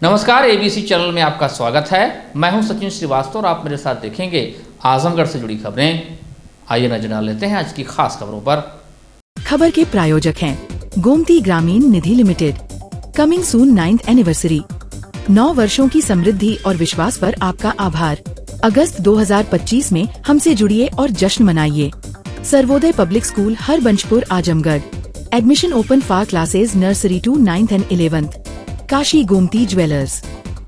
नमस्कार, ABC channel में आपका स्वागत है। मैं हूं सचिन श्रीवास्तव और आप मेरे साथ देखेंगे आजमगढ़ से जुड़ी खबरें। आइए नजर डाल लेते हैं आज की खास खबरों पर। खबर के प्रायोजक हैं Gomti Gramin Nidhi limited. Coming soon 9th anniversary. 9 वर्षों की समृद्धि और विश्वास पर आपका आभार। अगस्त 2025 में हमसे जुड़िए और जश्न मनाइए। Sarvodaya public school Harbanshpur Azamgarh. Admission open for classes nursery to 9th and 11th। Kashi Gomti jewellers,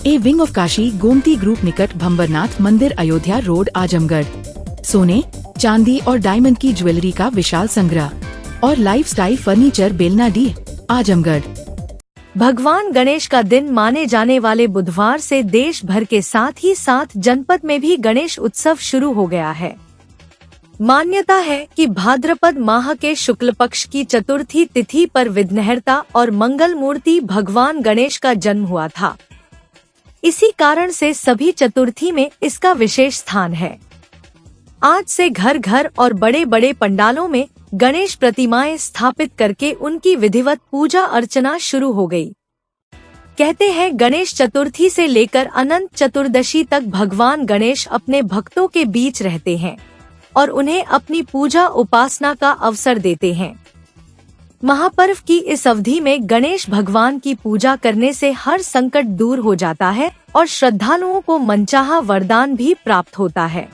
a wing of Kashi Gomti group निकट भंबरनाथ मंदिर अयोध्या रोड आजमगढ़। सोने, चांदी और डायमंड की ज्वेलरी का विशाल संग्रह और लाइफस्टाइल फर्नीचर बेलना डी आजमगढ़। भगवान गणेश का दिन माने जाने वाले बुधवार से देश भर के साथ ही साथ जनपद में भी गणेश उत्सव शुरू हो गया है। मान्यता है कि भाद्रपद माह के शुक्ल पक्ष की चतुर्थी तिथि पर विघ्नहर्ता और मंगल मूर्ति भगवान गणेश का जन्म हुआ था। इसी कारण से सभी चतुर्थी में इसका विशेष स्थान है। आज से घर घर और बड़े बड़े पंडालों में गणेश प्रतिमाएं स्थापित करके उनकी विधिवत पूजा अर्चना शुरू हो गई। कहते हैं गणेश चतुर्थी से लेकर अनंत चतुर्दशी तक भगवान गणेश अपने भक्तों के बीच रहते हैं और उन्हें अपनी पूजा उपासना का अवसर देते हैं। महापर्व की इस अवधि में गणेश भगवान की पूजा करने से हर संकट दूर हो जाता है और श्रद्धालुओं को मनचाहा वरदान भी प्राप्त होता है।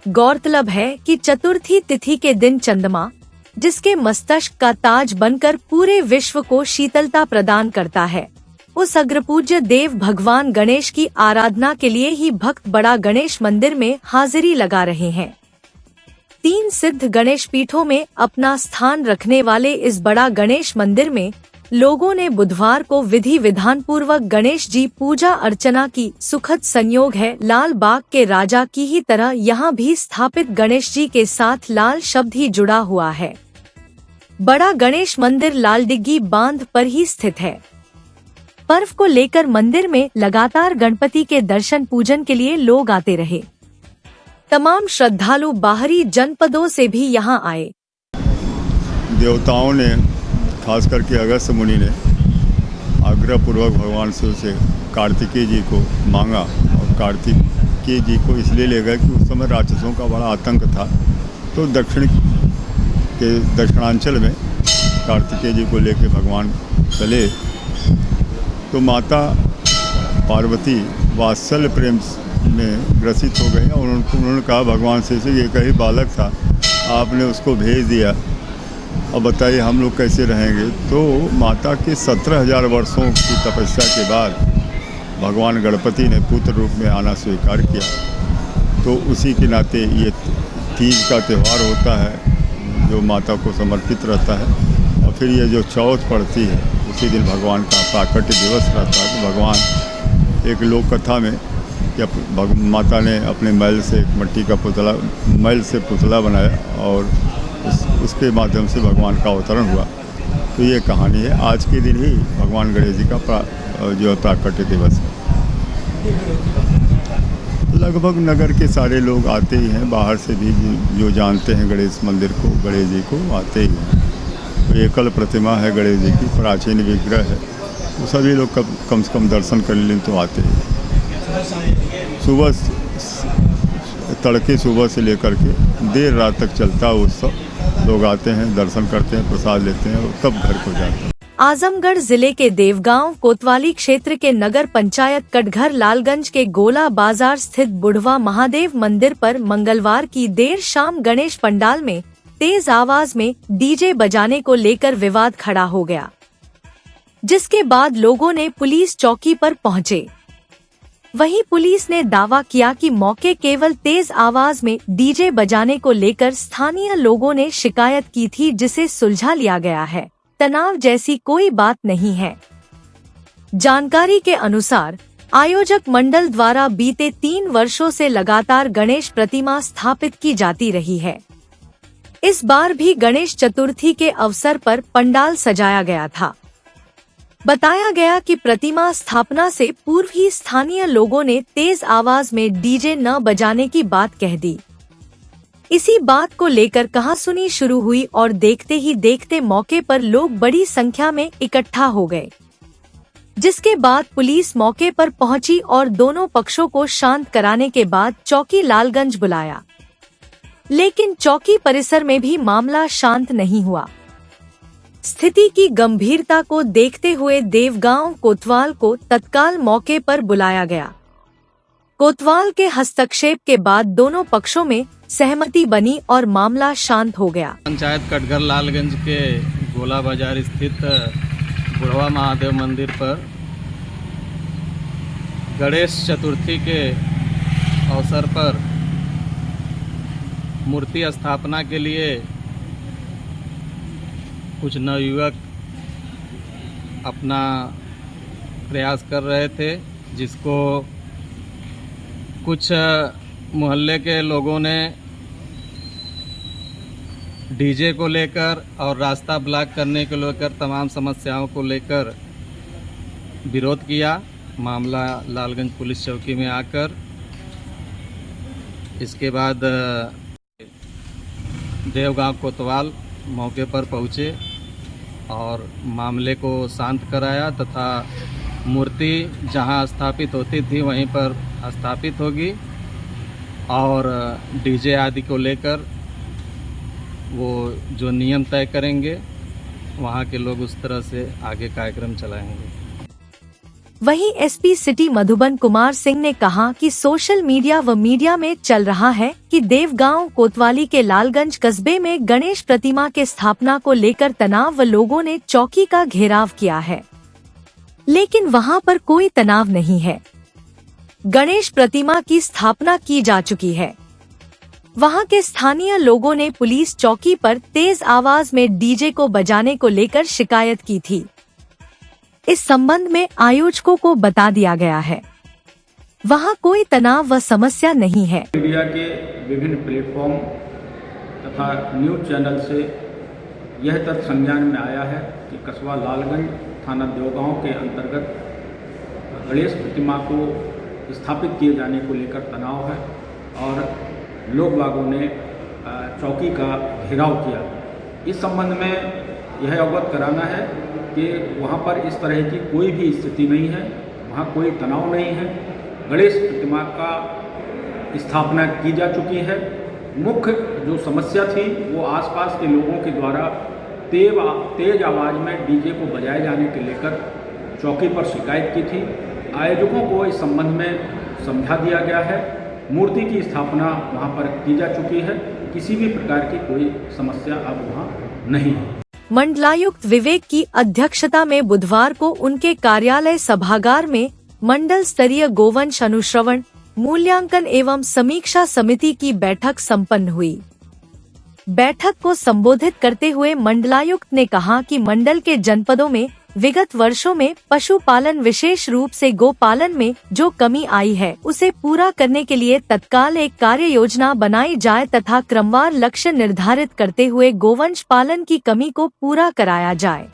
गौरतलब है कि चतुर्थी तिथि के दिन चंद्रमा, जिसके मस्तक का ताज बनकर पूरे विश्व को शीतलता प्रदान करता है, उस अग्रपूज्य देव भगवान गणेश की आराधना के लिए ही भक्त बड़ा गणेश मंदिर में हाजिरी लगा रहे हैं। 3 सिद्ध गणेश पीठों में अपना स्थान रखने वाले इस बड़ा गणेश मंदिर में लोगों ने बुधवार को विधि विधान पूर्वक गणेश जी पूजा अर्चना की। सुखद संयोग है, लाल बाग के राजा की ही तरह यहाँ भी स्थापित गणेश जी के साथ लाल शब्द ही जुड़ा हुआ है। बड़ा गणेश मंदिर लालडिग्गी बांध पर ही स्थित है। पर्व को लेकर मंदिर में लगातार गणपति के दर्शन पूजन के लिए लोग आते रहे। तमाम श्रद्धालु बाहरी जनपदों से भी यहां आए। देवताओं ने, खास करके अगस्त्य मुनि ने आग्रह पूर्वक भगवान से उसे कार्तिकेय जी को मांगा और कार्तिकेय जी को इसलिए ले गए कि उस समय राक्षसों का बड़ा आतंक था। तो दक्षिणांचल में कार्तिकेय जी को लेकर भगवान चले तो माता पार्वती वात्सल्य प्रेम में ग्रसित हो गई और उन्होंने कहा भगवान से ये कहीं बालक था, आपने उसको भेज दिया, अब बताइए हम लोग कैसे रहेंगे। तो माता के 17,000 वर्षों की तपस्या के बाद भगवान गणपति ने पुत्र रूप में आना स्वीकार किया। तो उसी के नाते ये तीज का त्यौहार होता है जो माता को समर्पित रहता है। और फिर ये जो चौथ पड़ती है उसी दिन भगवान का प्राकट्य दिवस रहता है। तो भगवान एक लोक कथा में माता ने अपने मैल से एक मट्टी का पुतला बनाया और उसके माध्यम से भगवान का अवतरण हुआ। तो ये कहानी है। आज के दिन ही भगवान गणेश जी का जो प्राकट्य दिवस है। लगभग नगर के सारे लोग आते ही हैं, बाहर से भी जो जानते हैं गणेश मंदिर को, गणेश जी को आते ही हैं। तो एकल प्रतिमा है गणेश जी की, प्राचीन विग्रह है, तो सभी लोग कम से कम दर्शन कर लें तो आते हैं। सुबह तड़के सुबह से लेकर के देर रात तक चलता है उत्सव। लोग आते हैं, दर्शन करते हैं, प्रसाद लेते हैं और तब घर को जाते हैं। आजमगढ़ जिले के देवगांव कोतवाली क्षेत्र के नगर पंचायत कटघर लालगंज के गोला बाजार स्थित बुढ़वा महादेव मंदिर पर मंगलवार की देर शाम गणेश पंडाल में तेज आवाज में डीजे बजाने को लेकर विवाद खड़ा हो गया, जिसके बाद लोगों ने पुलिस चौकी पर पहुंचे। वहीं पुलिस ने दावा किया कि मौके केवल तेज आवाज में डीजे बजाने को लेकर स्थानीय लोगों ने शिकायत की थी, जिसे सुलझा लिया गया है। तनाव जैसी कोई बात नहीं है। जानकारी के अनुसार आयोजक मंडल द्वारा बीते 3 वर्षों से लगातार गणेश प्रतिमा स्थापित की जाती रही है। इस बार भी गणेश चतुर्थी के अवसर पर पंडाल सजाया गया था। बताया गया कि प्रतिमा स्थापना से पूर्व ही स्थानीय लोगों ने तेज आवाज में डीजे न बजाने की बात कह दी। इसी बात को लेकर कहासुनी शुरू हुई और देखते ही देखते मौके पर लोग बड़ी संख्या में इकट्ठा हो गए। जिसके बाद पुलिस मौके पर पहुंची और दोनों पक्षों को शांत कराने के बाद चौकी लालगंज बुलाया, लेकिन चौकी परिसर में भी मामला शांत नहीं हुआ। स्थिति की गंभीरता को देखते हुए देवगांव कोतवाल को तत्काल मौके पर बुलाया गया। कोतवाल के हस्तक्षेप के बाद दोनों पक्षों में सहमति बनी और मामला शांत हो गया। पंचायत कटघर लालगंज के गोला बाजार स्थित बुढ़वा महादेव मंदिर पर गणेश चतुर्थी के अवसर पर मूर्ति स्थापना के लिए कुछ नवयुवक अपना प्रयास कर रहे थे, जिसको कुछ मोहल्ले के लोगों ने डीजे को लेकर और रास्ता ब्लॉक करने को लेकर तमाम समस्याओं को लेकर विरोध किया। मामला लालगंज पुलिस चौकी में आकर इसके बाद देवगांव कोतवाल मौके पर पहुँचे और मामले को शांत कराया तथा मूर्ति जहां स्थापित होती थी वहीं पर स्थापित होगी और डीजे आदि को लेकर वो जो नियम तय करेंगे वहां के लोग उस तरह से आगे कार्यक्रम चलाएंगे। वहीं एसपी सिटी मधुबन कुमार सिंह ने कहा कि सोशल मीडिया व मीडिया में चल रहा है कि देवगांव कोतवाली के लालगंज कस्बे में गणेश प्रतिमा के स्थापना को लेकर तनाव व लोगों ने चौकी का घेराव किया है, लेकिन वहां पर कोई तनाव नहीं है। गणेश प्रतिमा की स्थापना की जा चुकी है। वहां के स्थानीय लोगों ने पुलिस चौकी पर तेज आवाज में डीजे को बजाने को लेकर शिकायत की थी। इस संबंध में आयोजकों को बता दिया गया है। वहां कोई तनाव व समस्या नहीं है। मीडिया के विभिन्न प्लेटफॉर्म तथा न्यूज चैनल से यह तथ्य संज्ञान में आया है कि कस्बा लालगंज थाना देवगांव के अंतर्गत गणेश प्रतिमा को स्थापित किए जाने को लेकर तनाव है और लोग बागों ने चौकी का घेराव किया। इस संबंध में यह अवगत कराना है कि वहाँ पर इस तरह की कोई भी स्थिति नहीं है, वहाँ कोई तनाव नहीं है। गणेश प्रतिमा का स्थापना की जा चुकी है। मुख्य जो समस्या थी वो आसपास के लोगों के द्वारा तेज आवाज़ में डीजे को बजाए जाने के लेकर चौकी पर शिकायत की थी। आयोजकों को इस संबंध में समझा दिया गया है। मूर्ति की स्थापना वहाँ पर की जा चुकी है। किसी भी प्रकार की कोई समस्या अब वहाँ नहीं है। मंडलायुक्त विवेक की अध्यक्षता में बुधवार को उनके कार्यालय सभागार में मंडल स्तरीय गोवंश अनुश्रवण, मूल्यांकन एवं समीक्षा समिति की बैठक संपन्न हुई। बैठक को संबोधित करते हुए मंडलायुक्त ने कहा कि मंडल के जनपदों में विगत वर्षों में पशुपालन विशेष रूप से गोपालन में जो कमी आई है उसे पूरा करने के लिए तत्काल एक कार्य योजना बनाई जाए तथा क्रमवार लक्ष्य निर्धारित करते हुए गोवंश पालन की कमी को पूरा कराया जाए।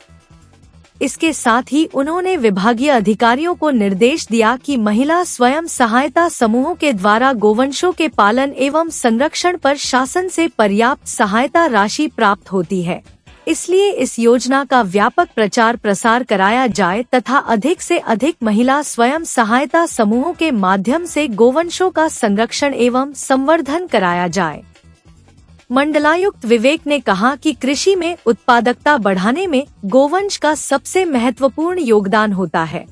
इसके साथ ही उन्होंने विभागीय अधिकारियों को निर्देश दिया कि महिला स्वयं सहायता समूहों के द्वारा गोवंशों के पालन एवं संरक्षण पर शासन से पर्याप्त सहायता राशि प्राप्त होती है, इसलिए इस योजना का व्यापक प्रचार प्रसार कराया जाए तथा अधिक से अधिक महिला स्वयं सहायता समूहों के माध्यम से गोवंशों का संरक्षण एवं संवर्धन कराया जाए। मंडलायुक्त विवेक ने कहा कि कृषि में उत्पादकता बढ़ाने में गोवंश का सबसे महत्वपूर्ण योगदान होता है,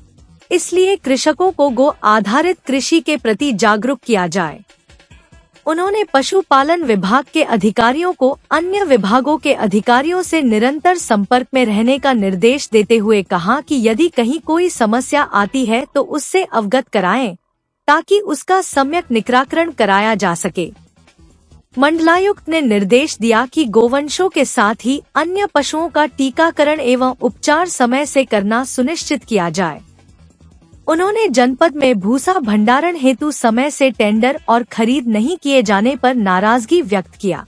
इसलिए कृषकों को गो आधारित कृषि के प्रति जागरूक किया जाए। उन्होंने पशुपालन विभाग के अधिकारियों को अन्य विभागों के अधिकारियों से निरंतर संपर्क में रहने का निर्देश देते हुए कहा कि यदि कहीं कोई समस्या आती है तो उससे अवगत कराएं, ताकि उसका सम्यक निराकरण कराया जा सके। मंडलायुक्त ने निर्देश दिया कि गोवंशों के साथ ही अन्य पशुओं का टीकाकरण एवं उपचार समय से करना सुनिश्चित किया जाए। उन्होंने जनपद में भूसा भंडारण हेतु समय से टेंडर और खरीद नहीं किए जाने पर नाराजगी व्यक्त किया।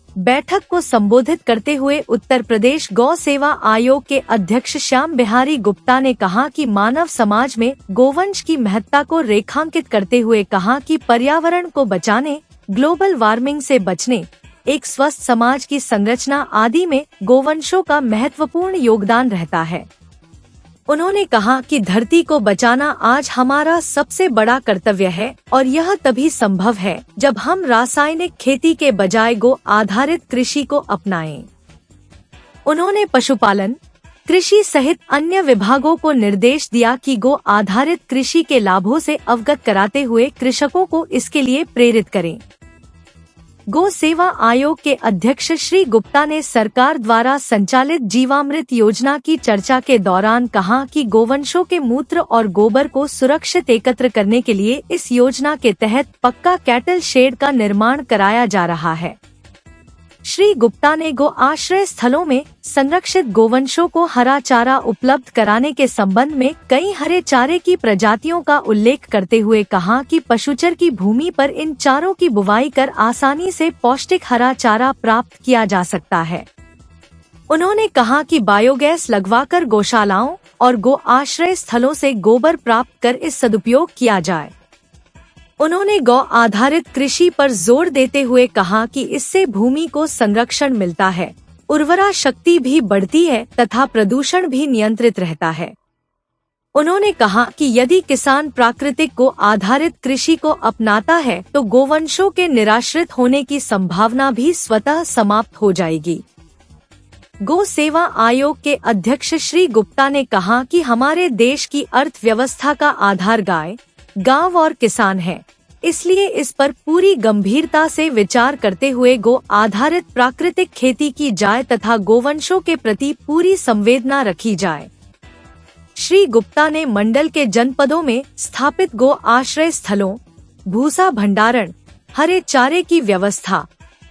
बैठक को संबोधित करते हुए उत्तर प्रदेश गौ सेवा आयोग के अध्यक्ष श्याम बिहारी गुप्ता ने कहा कि मानव समाज में गोवंश की महत्ता को रेखांकित करते हुए कहा कि पर्यावरण को बचाने, ग्लोबल वार्मिंग से बचने, एक स्वस्थ समाज की संरचना आदि में गोवंशों का महत्वपूर्ण योगदान रहता है। उन्होंने कहा कि धरती को बचाना आज हमारा सबसे बड़ा कर्तव्य है और यह तभी संभव है जब हम रासायनिक खेती के बजाय गो आधारित कृषि को अपनाएं। उन्होंने पशुपालन, कृषि सहित अन्य विभागों को निर्देश दिया कि गो आधारित कृषि के लाभों से अवगत कराते हुए कृषकों को इसके लिए प्रेरित करें। गो सेवा आयोग के अध्यक्ष श्री गुप्ता ने सरकार द्वारा संचालित जीवामृत योजना की चर्चा के दौरान कहा कि गोवंशों के मूत्र और गोबर को सुरक्षित एकत्र करने के लिए इस योजना के तहत पक्का कैटल शेड का निर्माण कराया जा रहा है। श्री गुप्ता ने गो आश्रय स्थलों में संरक्षित गोवंशों को हरा चारा उपलब्ध कराने के संबंध में कई हरे चारे की प्रजातियों का उल्लेख करते हुए कहा कि पशुचर की भूमि पर इन चारों की बुवाई कर आसानी से पौष्टिक हरा चारा प्राप्त किया जा सकता है। उन्होंने कहा कि बायोगैस लगवाकर गौशालाओं और गो आश्रय स्थलों से गोबर प्राप्त कर इस सदुपयोग किया जाए। उन्होंने गौ आधारित कृषि पर जोर देते हुए कहा कि इससे भूमि को संरक्षण मिलता है, उर्वरा शक्ति भी बढ़ती है तथा प्रदूषण भी नियंत्रित रहता है। उन्होंने कहा कि यदि किसान प्राकृतिक गौ आधारित कृषि को अपनाता है तो गोवंशों के निराश्रित होने की संभावना भी स्वतः समाप्त हो जाएगी। गो सेवा आयोग के अध्यक्ष श्री गुप्ता ने कहा कि हमारे देश की अर्थव्यवस्था का आधार गाय, गांव और किसान है, इसलिए इस पर पूरी गंभीरता से विचार करते हुए गो आधारित प्राकृतिक खेती की जाए तथा गोवंशों के प्रति पूरी संवेदना रखी जाए। श्री गुप्ता ने मंडल के जनपदों में स्थापित गो आश्रय स्थलों, भूसा भंडारण, हरे चारे की व्यवस्था,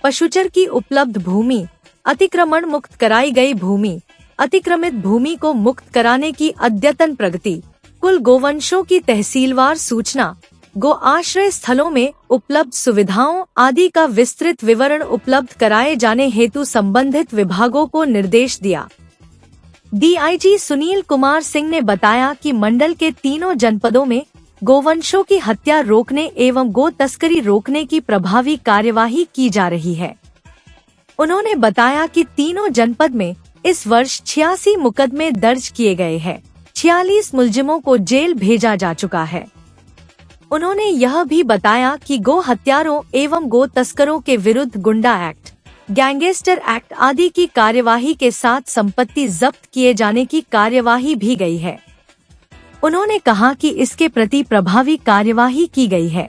पशुचर की उपलब्ध भूमि, अतिक्रमण मुक्त कराई गई भूमि, अतिक्रमित भूमि को मुक्त कराने की अद्यतन प्रगति, कुल गोवंशों की तहसीलवार सूचना, गो आश्रय स्थलों में उपलब्ध सुविधाओं आदि का विस्तृत विवरण उपलब्ध कराए जाने हेतु संबंधित विभागों को निर्देश दिया। डीआईजी सुनील कुमार सिंह ने बताया कि मंडल के तीनों जनपदों में गोवंशों की हत्या रोकने एवं गो तस्करी रोकने की प्रभावी कार्यवाही की जा रही है। उन्होंने बताया कि तीनों जनपद में इस वर्ष 86 मुकदमे दर्ज किए गए हैं, 46 मुलजिमों को जेल भेजा जा चुका है। उन्होंने यह भी बताया कि गो हत्यारों एवं गो तस्करों के विरुद्ध गुंडा एक्ट, गैंगस्टर एक्ट आदि की कार्यवाही के साथ संपत्ति जब्त किए जाने की कार्यवाही भी गई है। उन्होंने कहा कि इसके प्रति प्रभावी कार्यवाही की गई है।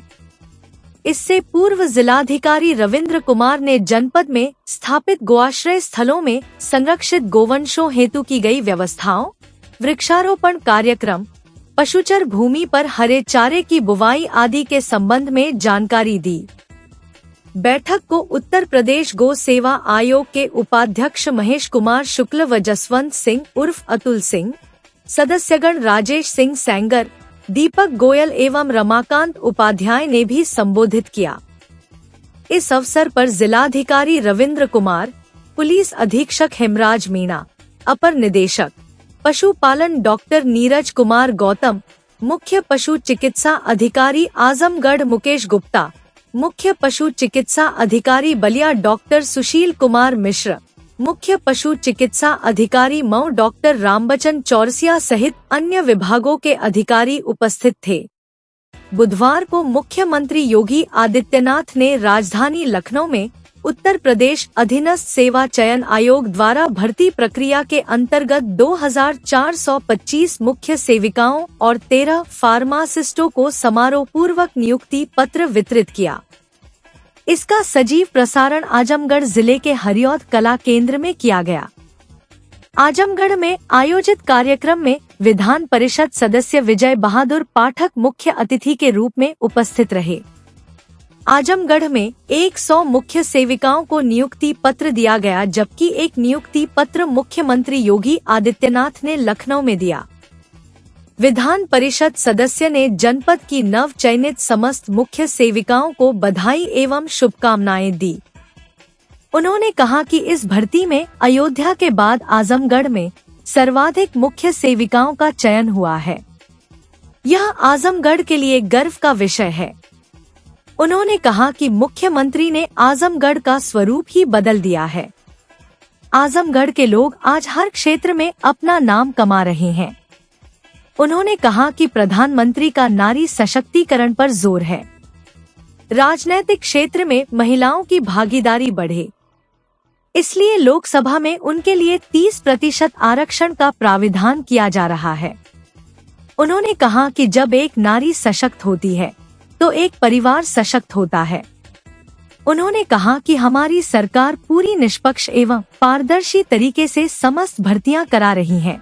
इससे पूर्व जिलाधिकारी रविंद्र कुमार ने जनपद में स्थापित गोआश्रय स्थलों में संरक्षित गोवंशों हेतु की गई व्यवस्थाओं, वृक्षारोपण कार्यक्रम, पशुचर भूमि पर हरे चारे की बुवाई आदि के संबंध में जानकारी दी। बैठक को उत्तर प्रदेश गो सेवा आयोग के उपाध्यक्ष महेश कुमार शुक्ल व जसवंत सिंह उर्फ अतुल सिंह, सदस्यगण राजेश सिंह सेंगर, दीपक गोयल एवं रमाकांत उपाध्याय ने भी संबोधित किया। इस अवसर पर जिलाधिकारी रविंद्र कुमार, पुलिस अधीक्षक हेमराज मीणा, अपर निदेशक पशुपालन डॉक्टर नीरज कुमार गौतम, मुख्य पशु चिकित्सा अधिकारी आजमगढ़ मुकेश गुप्ता, मुख्य पशु चिकित्सा अधिकारी बलिया डॉक्टर सुशील कुमार मिश्र, मुख्य पशु चिकित्सा अधिकारी मऊ डॉक्टर रामबचन चौरसिया सहित अन्य विभागों के अधिकारी उपस्थित थे। बुधवार को मुख्यमंत्री योगी आदित्यनाथ ने राजधानी लखनऊ में उत्तर प्रदेश अधीनस्थ सेवा चयन आयोग द्वारा भर्ती प्रक्रिया के अंतर्गत 2425 मुख्य सेविकाओं और 13 फार्मासिस्टों को समारोह पूर्वक नियुक्ति पत्र वितरित किया। इसका सजीव प्रसारण आजमगढ़ जिले के हरिऔध कला केंद्र में किया गया। आजमगढ़ में आयोजित कार्यक्रम में विधान परिषद सदस्य विजय बहादुर पाठक मुख्य अतिथि के रूप में उपस्थित रहे। आजमगढ़ में 100 मुख्य सेविकाओं को नियुक्ति पत्र दिया गया, जबकि एक नियुक्ति पत्र मुख्यमंत्री योगी आदित्यनाथ ने लखनऊ में दिया। विधान परिषद सदस्य ने जनपद की नव चयनित समस्त मुख्य सेविकाओं को बधाई एवं शुभकामनाएं दी। उन्होंने कहा कि इस भर्ती में अयोध्या के बाद आजमगढ़ में सर्वाधिक मुख्य सेविकाओं का चयन हुआ है। यह आजमगढ़ के लिए गर्व का विषय है। उन्होंने कहा कि मुख्यमंत्री ने आजमगढ़ का स्वरूप ही बदल दिया है। आजमगढ़ के लोग आज हर क्षेत्र में अपना नाम कमा रहे हैं। उन्होंने कहा कि प्रधानमंत्री का नारी सशक्तिकरण पर जोर है। राजनैतिक क्षेत्र में महिलाओं की भागीदारी बढ़े, इसलिए लोकसभा में उनके लिए 30% आरक्षण का प्राविधान किया जा रहा है। उन्होंने कहा कि जब एक नारी सशक्त होती है तो एक परिवार सशक्त होता है। उन्होंने कहा कि हमारी सरकार पूरी निष्पक्ष एवं पारदर्शी तरीके से समस्त भर्तियां करा रही है।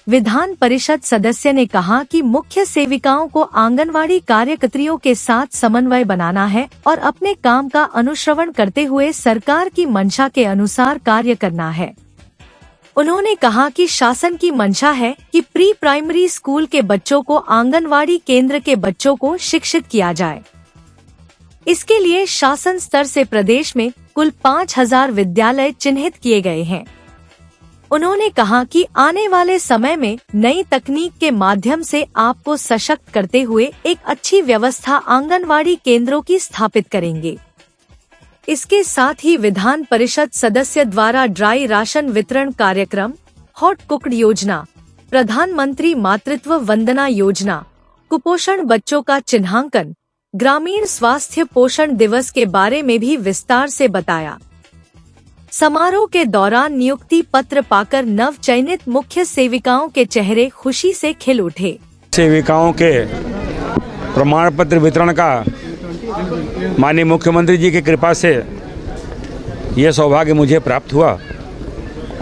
विधान परिषद सदस्य ने कहा कि मुख्य सेविकाओं को आंगनवाड़ी कार्यकर्तियों के साथ समन्वय बनाना है और अपने काम का अनुश्रवण करते हुए सरकार की मंशा के अनुसार कार्य करना है। उन्होंने कहा कि शासन की मंशा है कि प्री प्राइमरी स्कूल के बच्चों को आंगनवाड़ी केंद्र के बच्चों को शिक्षित किया जाए। इसके लिए शासन स्तर से प्रदेश में कुल 5000 विद्यालय चिन्हित किए गए हैं। उन्होंने कहा कि आने वाले समय में नई तकनीक के माध्यम से आपको सशक्त करते हुए एक अच्छी व्यवस्था आंगनवाड़ी केंद्रों की स्थापित करेंगे। इसके साथ ही विधान परिषद सदस्य द्वारा ड्राई राशन वितरण कार्यक्रम, हॉट कुक्ड योजना, प्रधानमंत्री मातृत्व वंदना योजना, कुपोषण बच्चों का चिन्हांकन, ग्रामीण स्वास्थ्य पोषण दिवस के बारे में भी विस्तार से बताया। समारोह के दौरान नियुक्ति पत्र पाकर नव चयनित मुख्य सेविकाओं के चेहरे खुशी से खिल उठे। सेविकाओं के प्रमाण पत्र वितरण का माननीय मुख्यमंत्री जी की कृपा से यह सौभाग्य मुझे प्राप्त हुआ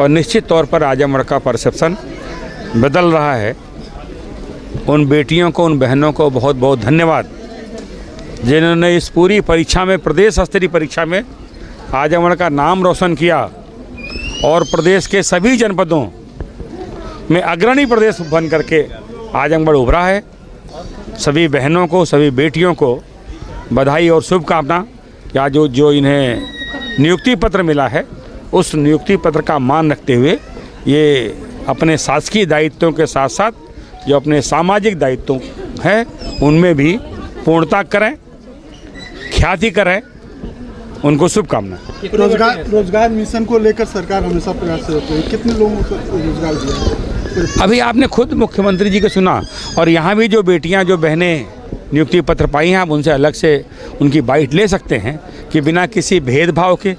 और निश्चित तौर पर आजमगढ़ का परसेप्शन बदल रहा है। उन बेटियों को, उन बहनों को बहुत बहुत धन्यवाद जिन्होंने इस पूरी परीक्षा में, प्रदेश स्तरीय परीक्षा में आजमगढ़ का नाम रोशन किया और प्रदेश के सभी जनपदों में अग्रणी प्रदेश बन करके आजमगढ़ उभरा है। सभी बहनों को, सभी बेटियों को बधाई और शुभकामना। या जो इन्हें नियुक्ति पत्र मिला है उस नियुक्ति पत्र का मान रखते हुए ये अपने शासकीय दायित्वों के साथ साथ जो अपने सामाजिक दायित्व हैं उनमें भी पूर्णता करें, ख्याति करें। उनको शुभकामना। रोजगार मिशन को लेकर सरकार हमेशा प्रयासरत है। कितने लोगों को रोजगार दिया? अभी आपने खुद मुख्यमंत्री जी को सुना और यहाँ भी जो बेटियाँ, जो बहनें नियुक्ति पत्र पाई हैं, आप उनसे अलग से उनकी बाइट ले सकते हैं कि बिना किसी भेदभाव के,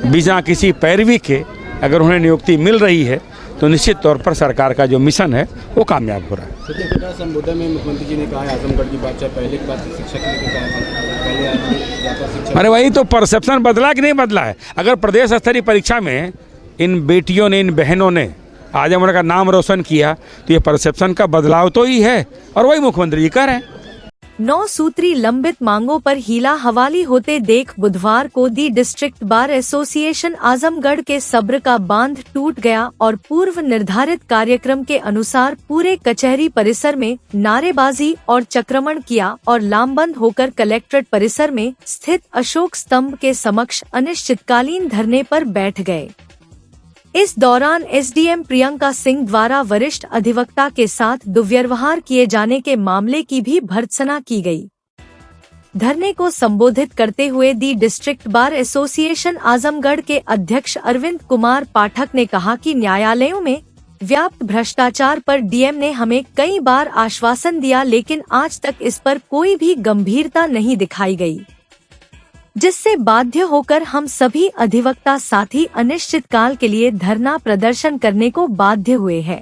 बिना किसी पैरवी के अगर उन्हें नियुक्ति मिल रही है तो निश्चित तौर पर सरकार का जो मिशन है वो कामयाब हो रहा है। संबोधन में मुख्यमंत्री जी ने कहा आजमगढ़ की बात पहले की बात शिक्षा के अरे वही तो परसेप्शन बदला कि नहीं बदला है। अगर प्रदेश स्तरीय परीक्षा में इन बेटियों ने, इन बहनों ने आजमगढ़ का नाम रोशन किया तो ये परसेप्शन का बदलाव तो ही है और वही मुख्यमंत्री जी कह रहे हैं। 9 सूत्री लंबित मांगों पर हीला हवाली होते देख बुधवार को दी डिस्ट्रिक्ट बार एसोसिएशन आजमगढ़ के सब्र का बांध टूट गया और पूर्व निर्धारित कार्यक्रम के अनुसार पूरे कचहरी परिसर में नारेबाजी और चक्रमण किया और लामबंद होकर कलेक्ट्रेट परिसर में स्थित अशोक स्तंभ के समक्ष अनिश्चितकालीन धरने पर बैठ गए। इस दौरान एसडीएम प्रियंका सिंह द्वारा वरिष्ठ अधिवक्ता के साथ दुर्व्यवहार किए जाने के मामले की भी भर्त्सना की गई। धरने को संबोधित करते हुए दी डिस्ट्रिक्ट बार एसोसिएशन आजमगढ़ के अध्यक्ष अरविंद कुमार पाठक ने कहा कि न्यायालयों में व्याप्त भ्रष्टाचार पर डीएम ने हमें कई बार आश्वासन दिया, लेकिन आज तक इस पर कोई भी गंभीरता नहीं दिखाई गई, जिससे बाध्य होकर हम सभी अधिवक्ता साथी अनिश्चितकाल के लिए धरना प्रदर्शन करने को बाध्य हुए हैं।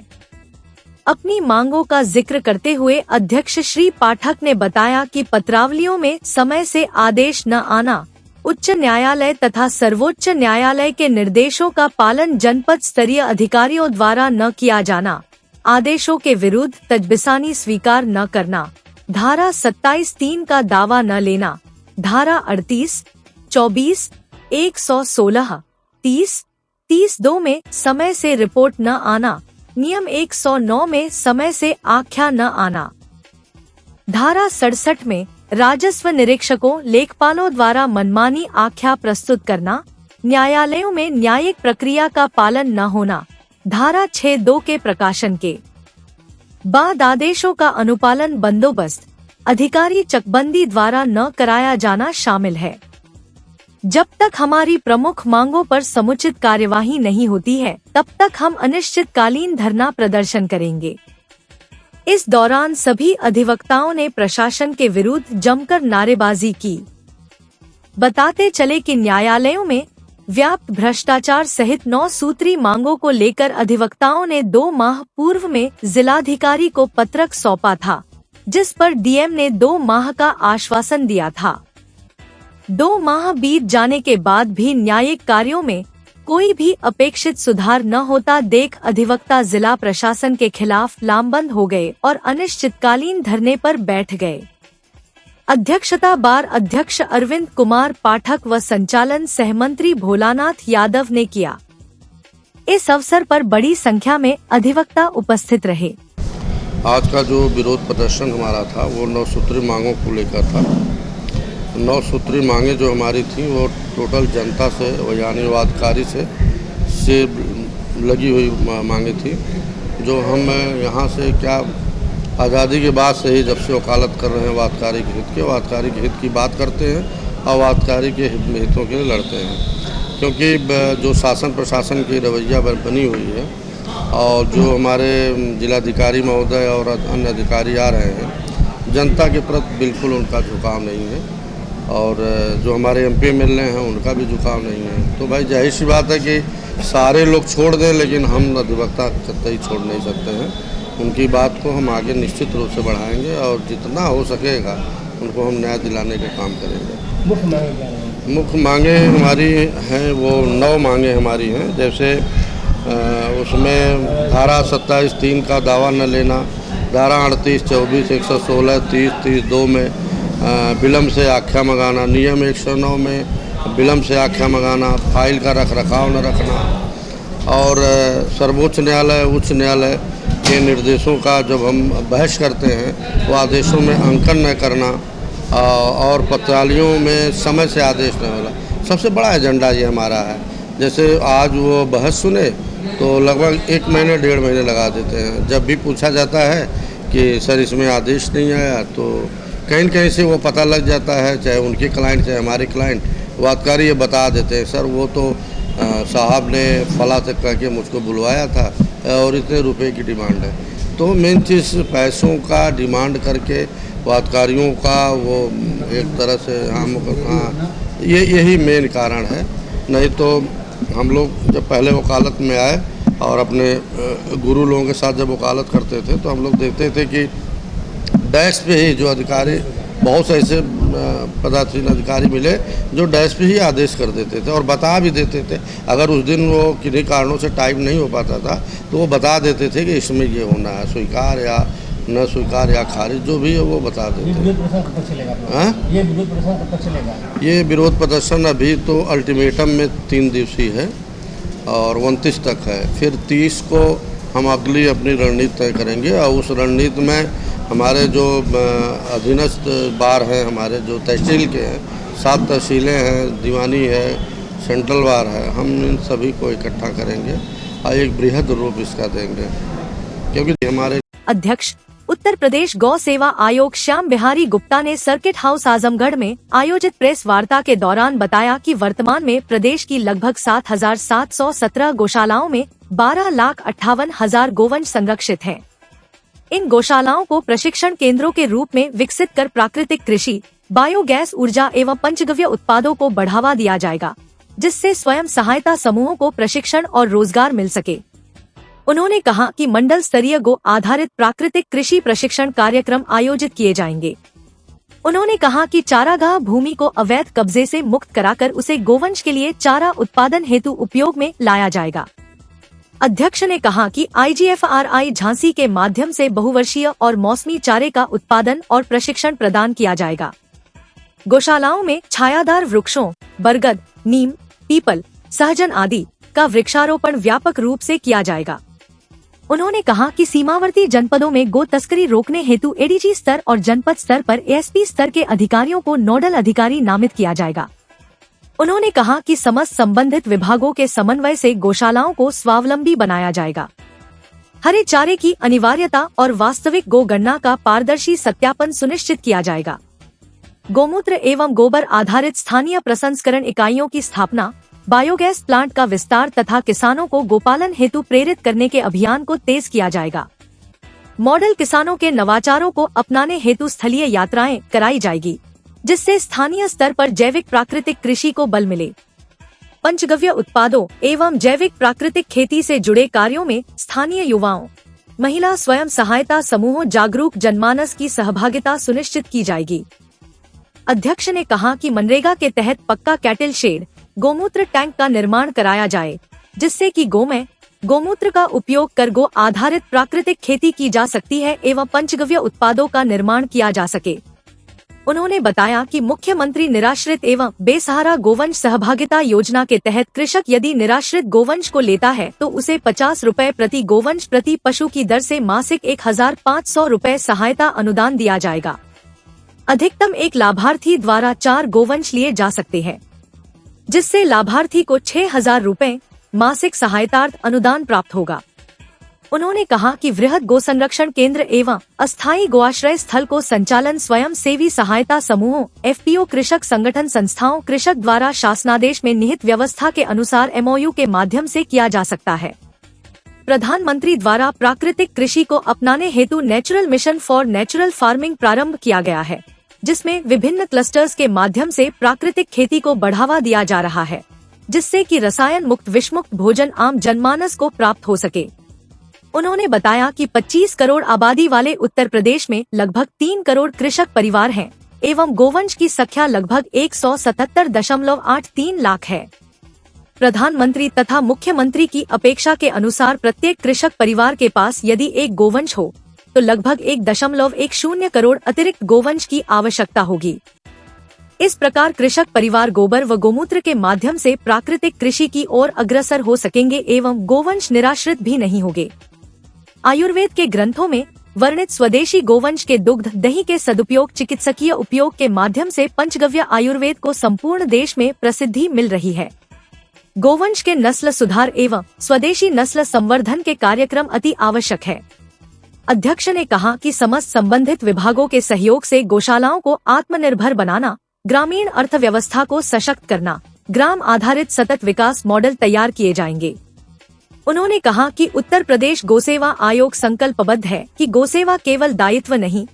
अपनी मांगों का जिक्र करते हुए अध्यक्ष श्री पाठक ने बताया कि पत्रावलियों में समय से आदेश न आना, उच्च न्यायालय तथा सर्वोच्च न्यायालय के निर्देशों का पालन जनपद स्तरीय अधिकारियों द्वारा न किया जाना, आदेशों के विरुद्ध तजबिसानी स्वीकार न करना, धारा 27(3) का दावा न लेना, धारा 38, 24, 116, 30, 32 में समय से रिपोर्ट न आना, नियम 109 में समय से आख्या न आना, धारा 67 में राजस्व निरीक्षकों, लेखपालों द्वारा मनमानी आख्या प्रस्तुत करना, न्यायालयों में न्यायिक प्रक्रिया का पालन न होना, धारा 6(2) के प्रकाशन के बाद आदेशों का अनुपालन, बंदोबस्त, अधिकारी चकबंदी द्वारा न कराया जाना शामिल है। जब तक हमारी प्रमुख मांगों पर समुचित कार्यवाही नहीं होती है, तब तक हम अनिश्चितकालीन धरना प्रदर्शन करेंगे। इस दौरान सभी अधिवक्ताओं ने प्रशासन के विरुद्ध जमकर नारेबाजी की। बताते चले कि न्यायालयों में व्याप्त भ्रष्टाचार सहित 9 सूत्री मांगों को लेकर अधिवक्ताओं ने 2 माह पूर्व में जिलाधिकारी को पत्रक सौंपा था, जिस पर डीएम ने 2 माह का आश्वासन दिया था। 2 माह बीत जाने के बाद भी न्यायिक कार्यों में कोई भी अपेक्षित सुधार न होता देख अधिवक्ता जिला प्रशासन के खिलाफ लामबंद हो गए और अनिश्चितकालीन धरने पर बैठ गए। अध्यक्षता बार अध्यक्ष अरविंद कुमार पाठक व संचालन सहमंत्री भोलानाथ यादव ने किया। इस अवसर पर बड़ी संख्या में अधिवक्ता उपस्थित रहे। आज का जो विरोध प्रदर्शन हमारा था वो 9 सूत्री मांगों को लेकर था। 9 सूत्री मांगे जो हमारी थी वो टोटल जनता से यानी वादकारी से लगी हुई मांगे थी, जो हम यहाँ से क्या आज़ादी के बाद से ही जब से वकालत कर रहे हैं वादकारी के हित की बात करते हैं और वादकारी के हितों के लिए लड़ते हैं। क्योंकि जो शासन प्रशासन की रवैया बनी हुई है और जो हमारे जिलाधिकारी महोदय और अन्य अधिकारी आ रहे हैं, जनता के प्रति बिल्कुल उनका झुकाव नहीं है और जो हमारे एमपी मिल रहे हैं उनका भी झुकाव नहीं है। तो भाई जाहिर सी बात है कि सारे लोग छोड़ दें, लेकिन हम अधिवक्ता कतई छोड़ नहीं सकते हैं। उनकी बात को हम आगे निश्चित रूप से बढ़ाएंगे और जितना हो सकेगा उनको हम न्याय दिलाने का काम करेंगे। मुख्य मांगे हमारी हैं वो 9 मांगे हमारी हैं। जैसे उसमें धारा 27(3) का दावा न लेना, धारा 38, 24, 116, 30, 32 में विलम्ब से आख्या मंगाना, नियम 109 में विलम्ब से आख्या मंगाना, फाइल का रखरखाव न रखना और सर्वोच्च न्यायालय उच्च न्यायालय के निर्देशों का जब हम बहस करते हैं वो आदेशों में अंकन न करना और पत्रावलियों में समय से आदेश न होना। सबसे बड़ा एजेंडा ये हमारा है। जैसे आज वो बहस सुने तो लगभग 1 महीने 1.5 महीने लगा देते हैं। जब भी पूछा जाता है कि सर इसमें आदेश नहीं आया तो कहीं न कहीं से वो पता लग जाता है, चाहे उनके क्लाइंट चाहे हमारे क्लाइंट, वादकारी ये बता देते हैं सर वो तो साहब ने फला से कह के मुझको बुलवाया था और इतने रुपए की डिमांड है। तो मेन चीज़ पैसों का डिमांड करके वादकारियों का वो एक तरह से यही मेन कारण है। नहीं तो हम लोग जब पहले वकालत में आए और अपने गुरु लोगों के साथ जब वकालत करते थे तो हम लोग देखते थे कि डेस्क पे ही जो अधिकारी, बहुत से ऐसे पदासीन अधिकारी मिले जो डेस्क पे ही आदेश कर देते थे और बता भी देते थे। अगर उस दिन वो किन्हीं कारणों से टाइम नहीं हो पाता था तो वो बता देते थे कि इसमें ये होना है, स्वीकार या न स्वीकार या खारिज जो भी है वो बता देते हैं। ये विरोध प्रदर्शन अभी तो अल्टीमेटम में 3 दिवसीय है और 29 तक है। फिर 30 को हम अगली अपनी रणनीति तय करेंगे और उस रणनीति में हमारे जो अधीनस्थ बार हैं, हमारे जो तहसील के हैं, 7 तहसीलें हैं, दीवानी है, सेंट्रल बार है, हम इन सभी को इकट्ठा करेंगे और एक बृहद रूप इसका देंगे। क्योंकि हमारे अध्यक्ष उत्तर प्रदेश गौ सेवा आयोग श्याम बिहारी गुप्ता ने सर्किट हाउस आजमगढ़ में आयोजित प्रेस वार्ता के दौरान बताया कि वर्तमान में प्रदेश की लगभग 7,717 गौशालाओं में 12,58,000 गोवंश संरक्षित हैं। इन गौशालाओं को प्रशिक्षण केंद्रों के रूप में विकसित कर प्राकृतिक कृषि, बायोगैस ऊर्जा एवं पंचगव्य उत्पादों को बढ़ावा दिया जाएगा, जिससे स्वयं सहायता समूहों को प्रशिक्षण और रोजगार मिल सके। उन्होंने कहा कि मंडल स्तरीय गो आधारित प्राकृतिक कृषि प्रशिक्षण कार्यक्रम आयोजित किए जाएंगे। उन्होंने कहा कि चारागाह भूमि को अवैध कब्जे से मुक्त कराकर उसे गोवंश के लिए चारा उत्पादन हेतु उपयोग में लाया जाएगा। अध्यक्ष ने कहा कि IGFRI झांसी के माध्यम से बहुवर्षीय और मौसमी चारे का उत्पादन और प्रशिक्षण प्रदान किया जाएगा। गौशालाओं में छायादार वृक्षों, बरगद, नीम, पीपल, सहजन आदि का वृक्षारोपण व्यापक रूप से किया जाएगा। उन्होंने कहा कि सीमावर्ती जनपदों में गो तस्करी रोकने हेतु ADG स्तर और जनपद स्तर पर ASP स्तर के अधिकारियों को नोडल अधिकारी नामित किया जाएगा। उन्होंने कहा कि समस्त संबंधित विभागों के समन्वय से गौशालाओं को स्वावलंबी बनाया जाएगा। हरे चारे की अनिवार्यता और वास्तविक गो गणना का पारदर्शी सत्यापन सुनिश्चित किया जाएगा। गोमूत्र एवं गोबर आधारित स्थानीय प्रसंस्करण इकाइयों की स्थापना, बायोगैस प्लांट का विस्तार तथा किसानों को गोपालन हेतु प्रेरित करने के अभियान को तेज किया जाएगा। मॉडल किसानों के नवाचारों को अपनाने हेतु स्थलीय यात्राएं कराई जाएगी, जिससे स्थानीय स्तर पर जैविक प्राकृतिक कृषि को बल मिले। पंचगव्य उत्पादों एवं जैविक प्राकृतिक खेती से जुड़े कार्यों में स्थानीय युवाओं, महिला स्वयं सहायता समूहों, जागरूक जनमानस की सहभागिता सुनिश्चित की जाएगी। अध्यक्ष ने कहा कि मनरेगा के तहत पक्का कैटल शेड, गोमूत्र टैंक का निर्माण कराया जाए, जिससे कि गोमूत्र का उपयोग कर गो आधारित प्राकृतिक खेती की जा सकती है एवं पंचगव्य उत्पादों का निर्माण किया जा सके। उन्होंने बताया कि मुख्यमंत्री निराश्रित एवं बेसहारा गोवंश सहभागिता योजना के तहत कृषक यदि निराश्रित गोवंश को लेता है तो उसे 50 रुपए प्रति गोवंश प्रति पशु की दर से मासिक 1500 रुपए सहायता अनुदान दिया जाएगा। अधिकतम एक लाभार्थी द्वारा 4 गोवंश लिए जा सकते हैं, जिससे लाभार्थी को 6000 रुपए मासिक सहायतार्थ अनुदान प्राप्त होगा। उन्होंने कहा कि वृहद गो संरक्षण केंद्र एवं अस्थायी गोआश्रय स्थल को संचालन स्वयं सेवी सहायता समूहों, एफपीओ, कृषक संगठन संस्थाओं, कृषक द्वारा शासनादेश में निहित व्यवस्था के अनुसार MOU के माध्यम से किया जा सकता है। प्रधानमंत्री द्वारा प्राकृतिक कृषि को अपनाने हेतु natural mission for natural farming प्रारंभ किया गया है, जिसमें विभिन्न क्लस्टर्स के माध्यम से प्राकृतिक खेती को बढ़ावा दिया जा रहा है, जिससे कि रसायन मुक्त विषमुक्त भोजन आम जनमानस को प्राप्त हो सके। उन्होंने बताया कि 25 करोड़ आबादी वाले उत्तर प्रदेश में लगभग 3 करोड़ कृषक परिवार हैं एवं गोवंश की संख्या लगभग 177.83 लाख है। प्रधानमंत्री तथा मुख्यमंत्री की अपेक्षा के अनुसार प्रत्येक कृषक परिवार के पास यदि एक गोवंश हो तो लगभग 1.10 करोड़ अतिरिक्त गोवंश की आवश्यकता होगी। इस प्रकार कृषक परिवार गोबर व गोमूत्र के माध्यम से प्राकृतिक कृषि की ओर अग्रसर हो सकेंगे एवं गोवंश निराश्रित भी नहीं होंगे। आयुर्वेद के ग्रंथों में वर्णित स्वदेशी गोवंश के दुग्ध दही के सदुपयोग चिकित्सकीय उपयोग के माध्यम से पंचगव्य आयुर्वेद को संपूर्ण देश में प्रसिद्धि मिल रही है। गोवंश के नस्ल सुधार एवं स्वदेशी नस्ल संवर्धन के कार्यक्रम अति आवश्यक है। अध्यक्ष ने कहा कि समस्त संबंधित विभागों के सहयोग से गौशालाओं को आत्मनिर्भर बनाना, ग्रामीण अर्थव्यवस्था को सशक्त करना, ग्राम आधारित सतत विकास मॉडल तैयार किए जाएंगे। उन्होंने कहा कि उत्तर प्रदेश गोसेवा आयोग संकल्पबद्ध है कि गोसेवा केवल दायित्व नहीं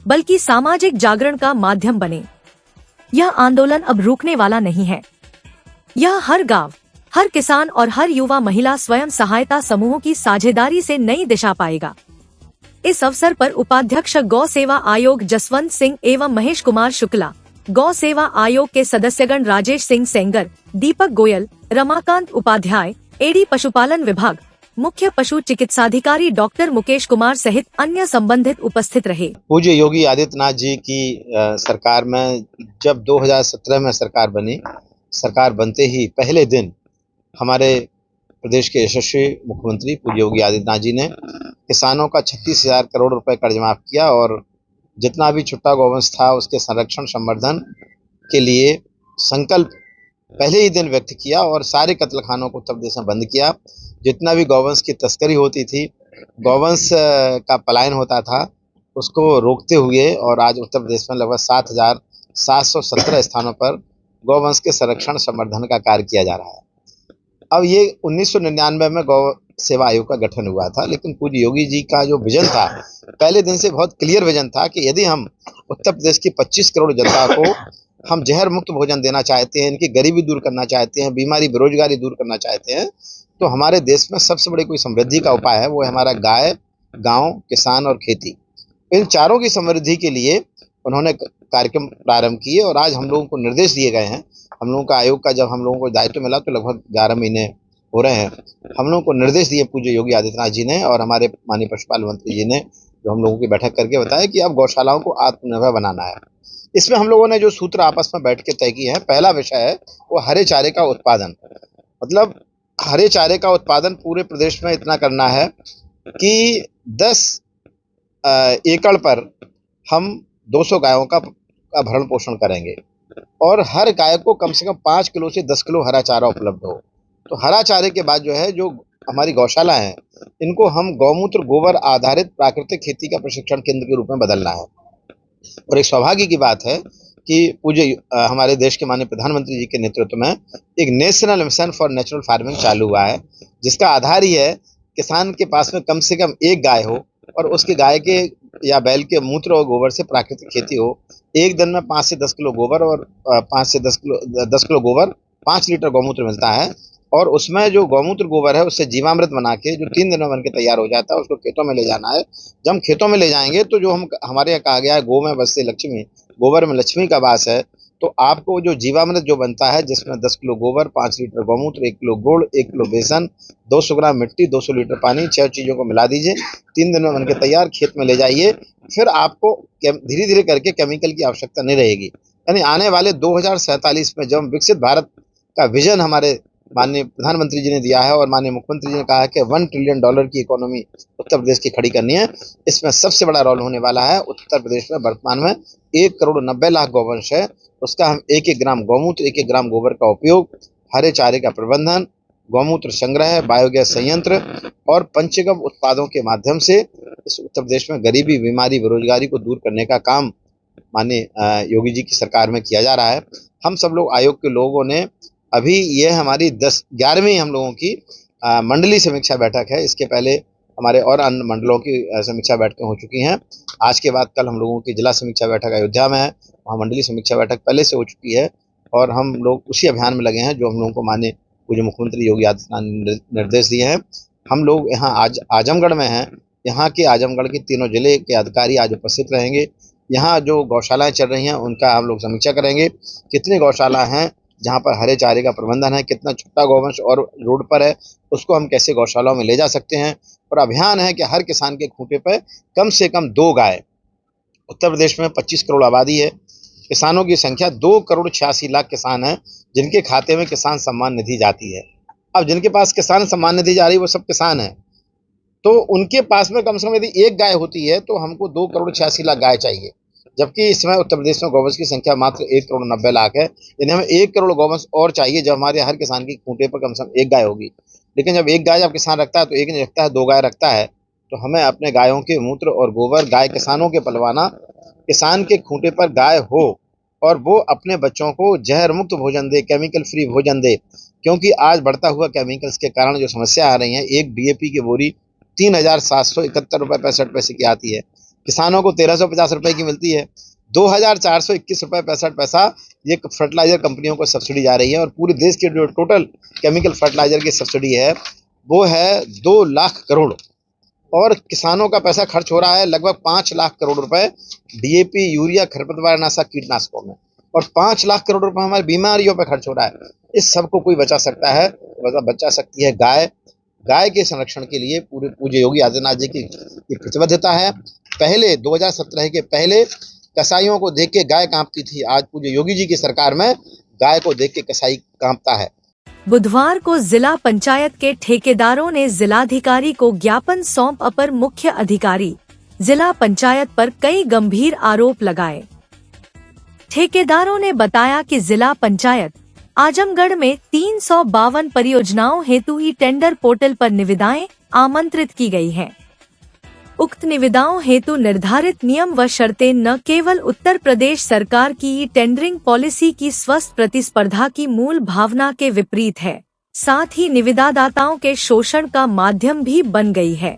बल्कि सामाजिक जागरण का माध्यम बने। यह आंदोलन अब रुकने वाला नहीं है। यह हर गांव, हर किसान और हर युवा महिला स्वयं सहायता समूहों की साझेदारी से नई दिशा पाएगा। इस अवसर पर उपाध्यक्ष गौ सेवा आयोग जसवंत सिंह एवं महेश कुमार शुक्ला, गौ सेवा आयोग के सदस्यगण राजेश सिंह सेंगर, दीपक गोयल, रमाकांत उपाध्याय, एडी पशुपालन विभाग, मुख्य पशु चिकित्साधिकारी डॉक्टर मुकेश कुमार सहित अन्य संबंधित उपस्थित रहे। पूज्य योगी आदित्यनाथ जी की सरकार में जब 2017 में सरकार बनी, सरकार बनते ही पहले दिन हमारे प्रदेश के यशस्वी मुख्यमंत्री पूज्य योगी आदित्यनाथ जी ने किसानों का 36,000 करोड़ रुपए कर्ज माफ किया और जितना भी छुट्टा गोवंश था उसके संरक्षण संवर्धन के लिए संकल्प पहले ही दिन व्यक्त किया और सारे कत्लखानों को उत्तर प्रदेश में बंद किया। जितना भी गौवंश की तस्करी होती थी, गौवंश का पलायन होता था, उसको रोकते हुए और आज उत्तर प्रदेश में लगभग 7,717 स्थानों पर गौवंश के संरक्षण संवर्धन का कार्य किया जा रहा है। अब ये 1999 में गौ सेवा आयोग का गठन हुआ था, लेकिन पूज्य योगी जी का जो विजन था पहले दिन से बहुत क्लियर विजन था कि यदि हम उत्तर प्रदेश की 25 करोड़ जनता को हम जहर मुक्त भोजन देना चाहते हैं, इनकी गरीबी दूर करना चाहते हैं, बीमारी बेरोजगारी दूर करना चाहते हैं, तो हमारे देश में सबसे बड़ी कोई समृद्धि का उपाय है वो है हमारा गाय, गांव, किसान और खेती। इन चारों की समृद्धि के लिए उन्होंने कार्यक्रम प्रारंभ किए और आज हम लोगों को निर्देश दिए गए हैं। हम लोगों का आयोग का जब हम लोगों को दायित्व मिला तो लगभग 11 महीने हो रहे हैं। हम लोगों को निर्देश दिए पूज्य योगी आदित्यनाथ जी ने और हमारे माननीय पशुपालन मंत्री जी ने, जो हम लोगों की बैठक करके बताया कि अब गौशालाओं को आत्मनिर्भर बनाना है। इसमें हम लोगों ने जो सूत्र आपस में बैठ के तय किए हैं, पहला विषय है वो हरे चारे का उत्पादन। मतलब हरे चारे का उत्पादन पूरे प्रदेश में इतना करना है कि 10 एकड़ पर हम 200 गायों का भरण पोषण करेंगे और हर गाय को कम से कम 5 किलो से 10 किलो हरा चारा उपलब्ध हो। तो हरा चारे के बाद जो है, जो हमारी गौशाला हैं, इनको हम गौमूत्र गोबर आधारित प्राकृतिक खेती का प्रशिक्षण केंद्र के रूप में बदलना है। और एक सौभाग्य की बात है कि पूज्य हमारे देश के माननीय प्रधानमंत्री जी के नेतृत्व में एक national mission for natural farming चालू हुआ है, जिसका आधार ही है किसान के पास में कम से कम एक गाय हो और उसके गाय के या बैल के मूत्र और गोबर से प्राकृतिक खेती हो। एक दिन में 5 से 10 किलो गोबर और 5 से 10 किलो गोबर 5 लीटर गौमूत्र मिलता है। और उसमें जो गौमूत्र गोबर है उससे जीवामृत बना के जो 3 दिन में बन के तैयार हो जाता है, उसको खेतों में ले जाना है। जब हम खेतों में ले जाएंगे तो जो हमारे यहाँ कहा गया है गो में बसते लक्ष्मी, गोबर में लक्ष्मी का वास है, तो आपको जो जीवामृत जो बनता है जिसमें 10 किलो गोबर, 5 लीटर गौमूत्र, 1 किलो गुड़, 1 किलो बेसन, 200 ग्राम मिट्टी, 200 लीटर पानी, 6 चीज़ों को मिला दीजिए, 3 दिन में बनके तैयार, खेत में ले जाइए। फिर आपको धीरे धीरे करके केमिकल की आवश्यकता नहीं रहेगी। यानी आने वाले 2047 में जब विकसित भारत का विजन हमारे माननीय प्रधानमंत्री जी ने दिया है और माननीय मुख्यमंत्री जी ने कहा है कि $1 ट्रिलियन की इकोनॉमी उत्तर प्रदेश की खड़ी करनी है, इसमें सबसे बड़ा रोल होने वाला है। उत्तर प्रदेश में वर्तमान में 1 करोड़ 90 लाख गौवंश है, उसका हम 1-1 ग्राम गौमूत्र, 1-1 ग्राम गोबर का उपयोग, हरे चारे का प्रबंधन, गौमूत्र संग्रह, बायोगैस संयंत्र और पंचगव्य उत्पादों के माध्यम से इस उत्तर प्रदेश में गरीबी, बीमारी, बेरोजगारी को दूर करने का काम माननीय योगी जी की सरकार में किया जा रहा है। हम सब लोग आयोग के लोगों ने अभी ये हमारी 11वीं हम लोगों की मंडली समीक्षा बैठक है। इसके पहले हमारे और अन्य मंडलों की समीक्षा बैठकें हो चुकी हैं। आज के बाद कल हम लोगों की जिला समीक्षा बैठक अयोध्या में है, वहाँ मंडली समीक्षा बैठक पहले से हो चुकी है और हम लोग उसी अभियान में लगे हैं जो हम लोगों को माननीय पूज्य मुख्यमंत्री योगी आदित्यनाथ ने निर्देश दिए हैं। हम लोग यहाँ आज आजमगढ़ में हैं, यहाँ के आजमगढ़ के तीनों जिले के अधिकारी आज उपस्थित रहेंगे। यहाँ जो गौशालाएँ चल रही हैं उनका हम लोग समीक्षा करेंगे, कितनी गौशाला हैं जहाँ पर हरे चारे का प्रबंधन है, कितना छोटा गौवंश और रोड पर है, उसको हम कैसे गौशालाओं में ले जा सकते हैं। और अभियान है कि हर किसान के खूंटे पर कम से कम 2 गाय। उत्तर प्रदेश में 25 करोड़ आबादी है, किसानों की संख्या 2 करोड़ 86 लाख किसान हैं जिनके खाते में किसान सम्मान निधि जाती है। अब जिनके पास किसान सम्मान निधि जा रही है वो सब किसान हैं, तो उनके पास में कम से कम यदि 1 गाय होती है तो हमको 2 करोड़ 86 लाख गाय चाहिए, जबकि इस समय उत्तर प्रदेश में गौवंश की संख्या मात्र 1 करोड़ 90 लाख है। यानी हमें 1 करोड़ गौवंश और चाहिए जब हमारे हर किसान की खूंटे पर कम से कम 1 गाय होगी। लेकिन जब 1 गाय जब किसान रखता है तो 1 नहीं रखता है, 2 गाय रखता है, तो हमें अपने गायों के मूत्र और गोबर गाय किसानों के पलवाना, किसान के खूंटे पर गाय हो और वो अपने बच्चों को जहर मुक्त भोजन दे, केमिकल फ्री भोजन दे। क्योंकि आज बढ़ता हुआ केमिकल्स के कारण जो समस्या आ रही है, एक DAP की बोरी 3,771 रुपये 65 पैसे की आती है, किसानों को 1,350 रुपये की मिलती है। 2,421 रुपये 65 पैसा ये फर्टिलाइजर कंपनियों को सब्सिडी जा रही है और पूरे देश के जो टोटल केमिकल फर्टिलाइजर की सब्सिडी है वो है 2 लाख करोड़ और किसानों का पैसा खर्च हो रहा है लगभग 5 लाख करोड़ रुपए DAP, यूरिया, खरपतवार नाशक, कीटनाशकों में, और 5 लाख करोड़ रुपए हमारी बीमारियों पर खर्च हो रहा है। इस सब को कोई बचा सकता है, बचा सकती है गाय। गाय के संरक्षण के लिए पूरे पूज्य योगी आदित्यनाथ जी की प्रतिबद्धता है। पहले 2017 के पहले कसाईयों को देख के गाय कांपती थी, आज पूज्य योगी जी की सरकार में गाय को देख के कसाई कांपता है। बुधवार को जिला पंचायत के ठेकेदारों ने जिलाधिकारी को ज्ञापन सौंप अपर मुख्य अधिकारी जिला पंचायत पर कई गंभीर आरोप लगाए। ठेकेदारों ने बताया कि जिला पंचायत आजमगढ़ में 352 परियोजनाओं हेतु ई टेंडर पोर्टल पर निविदाएं आमंत्रित की गई हैं। उक्त निविदाओं हेतु निर्धारित नियम व शर्तें न केवल उत्तर प्रदेश सरकार की ई टेंडरिंग पॉलिसी की स्वस्थ प्रतिस्पर्धा की मूल भावना के विपरीत है, साथ ही निविदादाताओं के शोषण का माध्यम भी बन गई है।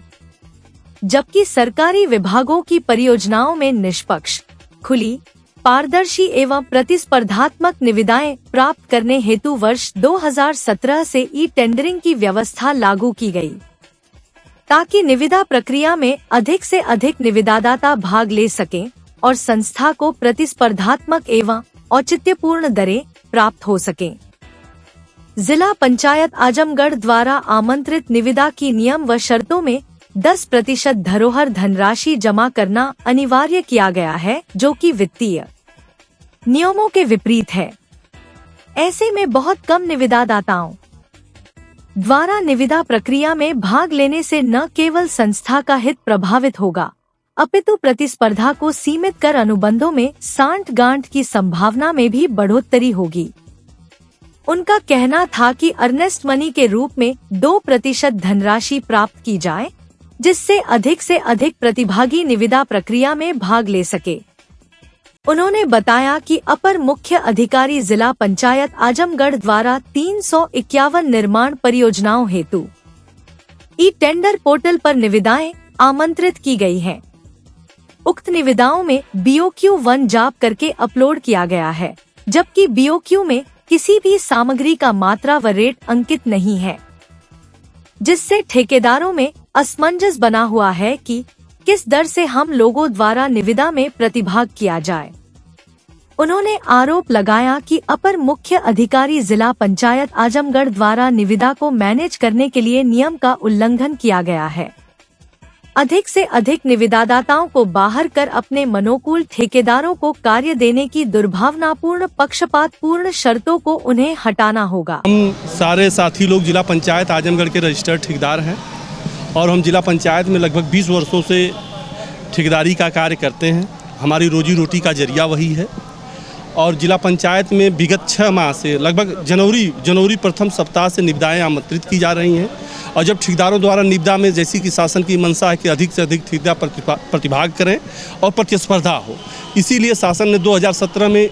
जबकि सरकारी विभागों की परियोजनाओं में निष्पक्ष, खुली, पारदर्शी एवं प्रतिस्पर्धात्मक निविदाएं प्राप्त करने हेतु वर्ष 2017 से ई टेंडरिंग की व्यवस्था लागू की गई, ताकि निविदा प्रक्रिया में अधिक से अधिक निविदादाता भाग ले सकें और संस्था को प्रतिस्पर्धात्मक एवं औचित्यपूर्ण दरें प्राप्त हो सकें। जिला पंचायत आजमगढ़ द्वारा आमंत्रित निविदा की नियम व शर्तों में 10% धरोहर धनराशि जमा करना अनिवार्य किया गया है, जो कि वित्तीय नियमों के विपरीत है। ऐसे में बहुत कम निविदादाताओं द्वारा निविदा प्रक्रिया में भाग लेने से न केवल संस्था का हित प्रभावित होगा, अपितु प्रतिस्पर्धा को सीमित कर अनुबंधों में सांठ-गांठ की संभावना में भी बढ़ोतरी होगी। उनका कहना था कि अर्नेस्ट मनी के रूप में 2% धनराशि प्राप्त की जाए, जिससे अधिक से अधिक प्रतिभागी निविदा प्रक्रिया में भाग ले सके। उन्होंने बताया कि अपर मुख्य अधिकारी जिला पंचायत आजमगढ़ द्वारा 351 निर्माण परियोजनाओं हेतु ई टेंडर पोर्टल पर निविदाएं आमंत्रित की गई हैं। उक्त निविदाओं में BOQ 1 जाप करके अपलोड किया गया है, जबकि BOQ में किसी भी सामग्री का मात्रा व रेट अंकित नहीं है, जिससे ठेकेदारों में असमंजस बना हुआ है कि किस दर से हम लोगों द्वारा निविदा में प्रतिभाग किया जाए। उन्होंने आरोप लगाया कि अपर मुख्य अधिकारी जिला पंचायत आजमगढ़ द्वारा निविदा को मैनेज करने के लिए नियम का उल्लंघन किया गया है। अधिक से अधिक निविदादाताओं को बाहर कर अपने मनोकूल ठेकेदारों को कार्य देने की दुर्भावनापूर्ण पक्षपातपूर्ण शर्तों को उन्हें हटाना होगा। हम सारे साथी लोग जिला पंचायत आजमगढ़ के रजिस्टर्ड ठेकेदार हैं और हम जिला पंचायत में लगभग 20 वर्षों से ठेकेदारी का कार्य करते हैं। हमारी रोजी रोटी का जरिया वही है और जिला पंचायत में विगत 6 माह से लगभग जनवरी प्रथम सप्ताह से निविदाएँ आमंत्रित की जा रही हैं और जब ठेकेदारों द्वारा निविदा में जैसी कि शासन की मंशा है कि अधिक से अधिक ठेकेदार प्रतिभाग करें और प्रतिस्पर्धा हो, इसीलिए शासन ने 2017 में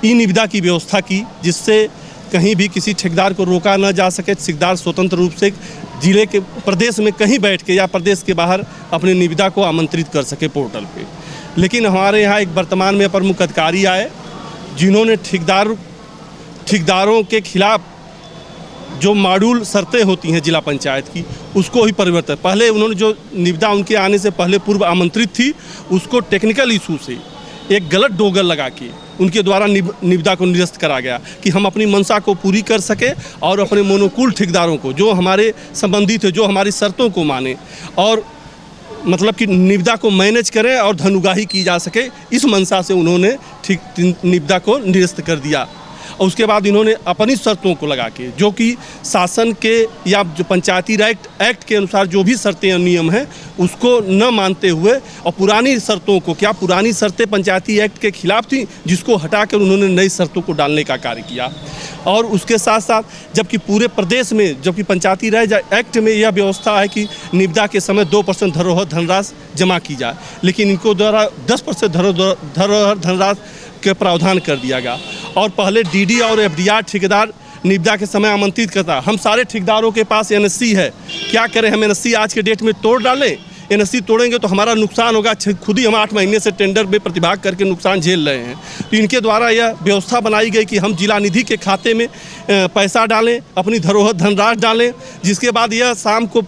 ई-निविदा की व्यवस्था की, जिससे कहीं भी किसी ठेकेदार को रोका न जा सके। ठेकेदार स्वतंत्र रूप से जिले के प्रदेश में कहीं बैठ के या प्रदेश के बाहर अपने निविदा को आमंत्रित कर सके पोर्टल पे। लेकिन हमारे यहाँ एक वर्तमान में प्रमुख अधिकारी आए जिन्होंने ठेकेदारों के खिलाफ जो मॉड्यूल शर्तें होती हैं जिला पंचायत की, उसको ही परिवर्तन, पहले उन्होंने जो निविदा उनके आने से पहले पूर्व आमंत्रित थी, उसको टेक्निकल इशू से एक गलत डोगर लगा के उनके द्वारा निविदा को निरस्त करा गया कि हम अपनी मंशा को पूरी कर सके और अपने मोनोकुल ठेकेदारों को जो हमारे संबंधित है, जो हमारी शर्तों को माने और मतलब कि निविदा को मैनेज करें और धनुगाही की जा सके, इस मंशा से उन्होंने निविदा को निरस्त कर दिया। और उसके बाद इन्होंने अपनी शर्तों को लगा के, जो कि शासन के या जो पंचायती एक्ट के अनुसार जो भी शर्तें और नियम हैं उसको न मानते हुए और पुरानी शर्तों को, क्या पुरानी शर्तें पंचायती एक्ट के खिलाफ थी, जिसको हटाकर उन्होंने नई शर्तों को डालने का कार्य किया। और उसके साथ साथ जबकि पूरे प्रदेश में, जबकि पंचायती राज एक्ट में यह व्यवस्था है कि निविदा के समय 2% धरोहर धनराशि जमा की जाए, लेकिन इनको द्वारा 10% धरोहर धनराशि के प्रावधान कर दिया गया। और पहले DD और FDR ठेकेदार निविदा के समय आमंत्रित करता। हम सारे ठेकेदारों के पास NSC है, क्या करें, हम NSC आज के डेट में तोड़ डालें? NSC तोड़ेंगे तो हमारा नुकसान होगा। खुद ही हम 8 महीने से टेंडर में प्रतिभाग करके नुकसान झेल रहे हैं। तो इनके द्वारा यह व्यवस्था बनाई गई कि हम जिला निधि के खाते में पैसा डालें, अपनी धरोहर धनराशि डालें, जिसके बाद यह शाम को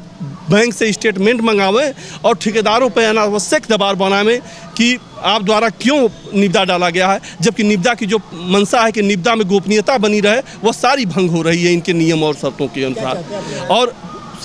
बैंक से स्टेटमेंट मंगावें और ठेकेदारों पर अनावश्यक दबाव बनावें कि आप द्वारा क्यों निविदा डाला गया है, जबकि निविदा की जो मंशा है कि निविदा में गोपनीयता बनी रहे, वह सारी भंग हो रही है इनके नियम और शर्तों के अनुसार। और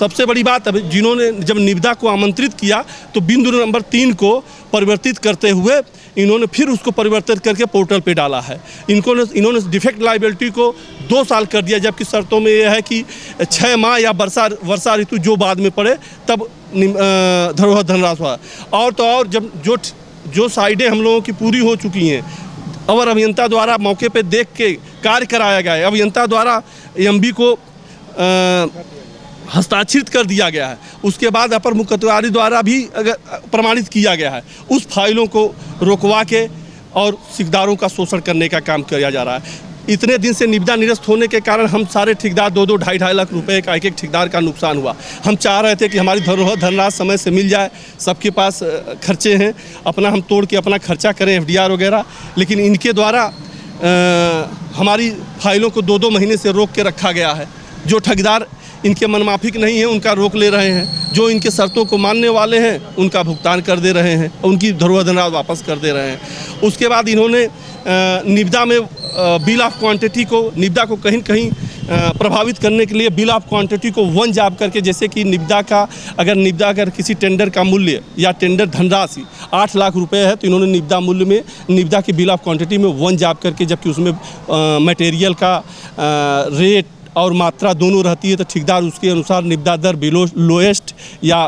सबसे बड़ी बात, अब जिन्होंने जब निविदा को आमंत्रित किया तो बिंदु नंबर 3 को परिवर्तित करते हुए इन्होंने फिर उसको परिवर्तित करके पोर्टल पे डाला है। इन्होंने डिफेक्ट लायबिलिटी को 2 साल कर दिया, जबकि शर्तों में यह है कि 6 माह या वर्षा ऋतु जो बाद में पड़े तब धरोहर धनराशि हुआ। और तो और जब जो साइडें हम लोगों की पूरी हो चुकी हैं, अवर अभियंता द्वारा मौके पे देख के कार्य कराया गया है, अभियंता द्वारा MB को हस्ताक्षरित कर दिया गया है, उसके बाद अपर मुख्य अधिकारी द्वारा भी अगर प्रमाणित किया गया है, उस फाइलों को रोकवा के और ठेकेदारों का शोषण करने का काम किया जा रहा है। इतने दिन से निविदा निरस्त होने के कारण हम सारे ठेकेदार 2-2, 2.5 लाख रुपए का एक ठेकेदार का नुकसान हुआ। हम चाह रहे थे कि हमारी धरोहर धनराशि समय से मिल जाए, सबके पास खर्चे हैं, अपना हम तोड़ के अपना खर्चा करें FDR वगैरह, लेकिन इनके द्वारा हमारी फाइलों को 2-2 महीने से रोक के रखा गया है। जो ठेकेदार इनके मनमाफिक नहीं है उनका रोक ले रहे हैं, जो इनके शर्तों को मानने वाले हैं उनका भुगतान कर दे रहे हैं, उनकी धरोहर धनराशि वापस कर दे रहे हैं। उसके बाद इन्होंने निविदा में बिल ऑफ क्वांटिटी को, निविदा को कहीं कहीं प्रभावित करने के लिए बिल ऑफ क्वांटिटी को 1 जाप करके, जैसे कि निविदा अगर किसी टेंडर का मूल्य या टेंडर धनराशि 8 लाख रुपए है तो इन्होंने निविदा की बिल ऑफ क्वांटिटी में 1 जाप करके, जबकि उसमें मटेरियल का रेट और मात्रा दोनों रहती है तो ठेकेदार उसके अनुसार निविदा दर बिलो लोएस्ट या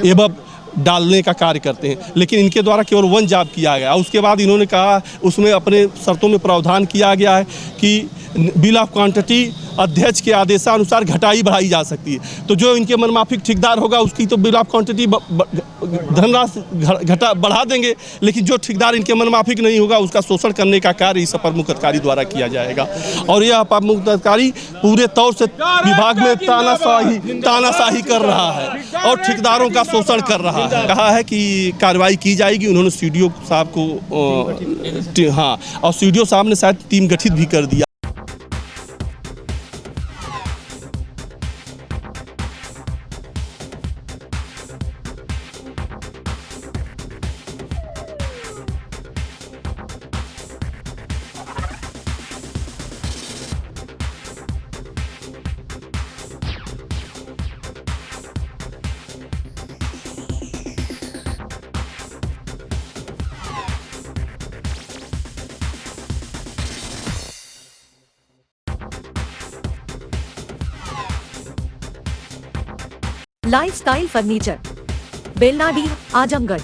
एबव डालने का कार्य करते हैं, लेकिन इनके द्वारा केवल 1 जाप किया गया। उसके बाद इन्होंने कहा, उसमें अपने शर्तों में प्रावधान किया गया है कि बिल ऑफ क्वांटिटी अध्यक्ष के आदेशानुसार घटाई बढ़ाई जा सकती है। तो जो इनके मनमाफिक ठेकेदार होगा उसकी तो बिल ऑफ क्वांटिटी धनराशि घटा बढ़ा देंगे, लेकिन जो ठेकेदार इनके मनमाफिक नहीं होगा उसका शोषण करने का कार्य इस अपर मुख्य अधिकारी द्वारा किया जाएगा। और यह अपर मुख्य अधिकारी पूरे तौर से विभाग में तानाशाही कर रहा है और ठेकेदारों का शोषण कर रहा है। कहा है कि कार्रवाई की जाएगी। उन्होंने सीडीओ साहब को हाँ, और सीडीओ साहब ने शायद टीम गठित भी कर दिया। Lifestyle furniture, Belnadih, Azamgarh.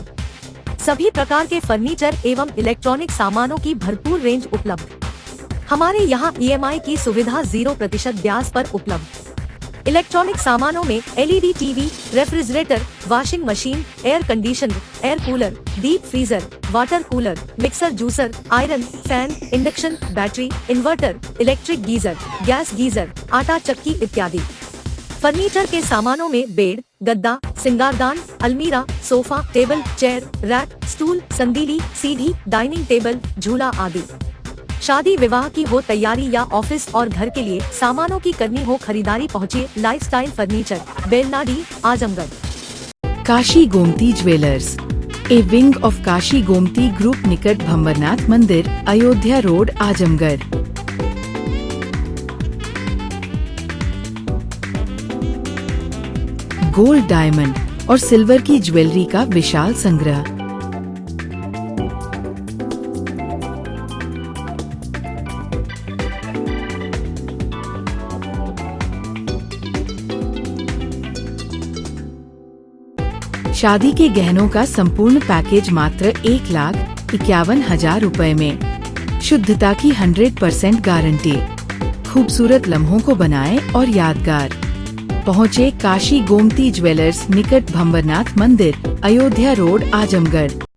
सभी प्रकार के फर्नीचर एवं इलेक्ट्रॉनिक सामानों की भरपूर रेंज उपलब्ध। हमारे यहाँ EMI की सुविधा 0% ब्याज पर उपलब्ध। इलेक्ट्रॉनिक सामानों में LED TV, refrigerator, washing machine, air conditioner, air cooler, deep freezer, water cooler, mixer juicer, iron, fan, induction, battery, inverter, electric geyser, gas geyser, आटा चक्की इत्यादि। फर्नीचर के सामानों में बेड, गद्दा, सिंगारदान, अलमीरा, sofa, table, chair, rack, stool, संदीली, सीढ़ी, डाइनिंग टेबल, झूला आदि। शादी विवाह की हो तैयारी या ऑफिस और घर के लिए सामानों की करनी हो खरीदारी, पहुँचिए lifestyle furniture, Belnadih, Azamgarh. Kashi Gomti jewellers, a wing of Kashi Gomti group, निकट भंवरनाथ मंदिर, Ayodhya road, Azamgarh. Gold, diamond और सिल्वर की ज्वेलरी का विशाल संग्रह। शादी के गहनों का संपूर्ण पैकेज मात्र 1,51,000 रुपए में। शुद्धता की 100% गारंटी। खूबसूरत लम्हों को बनाएं और यादगार। पहुँचे काशी गोमती ज्वेलर्स, निकट भंवरनाथ मंदिर, अयोध्या रोड, आजमगढ़।